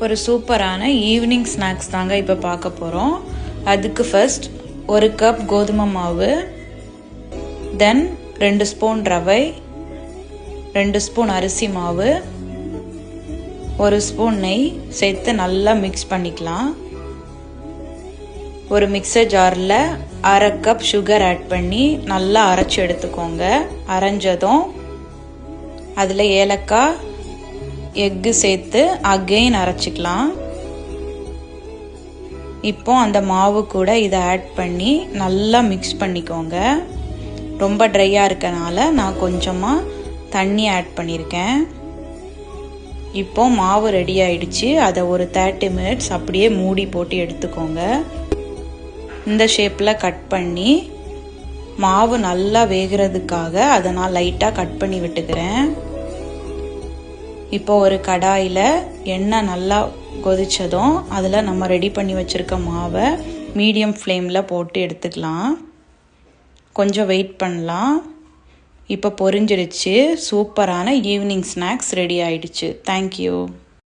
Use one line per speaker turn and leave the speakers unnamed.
ஒரு சூப்பரான evening snacks தாங்க இப்போ பார்க்க போகிறோம். அதுக்கு ஃபர்ஸ்ட் 1 கப் கோதுமை மாவு, தென் 2 ஸ்பூன் ரவை, 2 ஸ்பூன் அரிசி மாவு, 1 ஸ்பூன் நெய் சேர்த்து நல்லா மிக்ஸ் பண்ணிக்கலாம். ஒரு மிக்சர் ஜாரில் 1/2 கப் சுகர் ஆட் பண்ணி நல்லா அரைச்சி எடுத்துக்கோங்க. அரைஞ்சதும் அதில் ஏலக்காய், எக்கு சேர்த்து அகெயின் அரைச்சிக்கலாம். இப்போ அந்த மாவு கூட இதை ஆட் பண்ணி நல்லா மிக்ஸ் பண்ணிக்கோங்க. ரொம்ப ட்ரையாக இருக்கனால நான் கொஞ்சமாக தண்ணி ஆட் பண்ணியிருக்கேன். இப்போ மாவு ரெடி ஆயிடுச்சு. அதை ஒரு 30 மினிட்ஸ் அப்படியே மூடி போட்டு எடுத்துக்கோங்க. இந்த ஷேப்பில் கட் பண்ணி மாவு நல்லா வேகிறதுக்காக அதை நான் லைட்டாக கட் பண்ணி விட்டுக்கிறேன். இப்போ ஒரு கடாயில் எண்ணெய் நல்லா கொதிச்சதும் அதில் நம்ம ரெடி பண்ணி வச்சுருக்க மாவை மீடியம் ஃப்ளேமில் போட்டு எடுத்துக்கலாம். கொஞ்சம் வெயிட் பண்ணலாம். இப்போ பொரிஞ்சிருச்சு. சூப்பரான ஈவினிங் ஸ்நாக்ஸ் ரெடி ஆயிடுச்சு. தேங்க்யூ.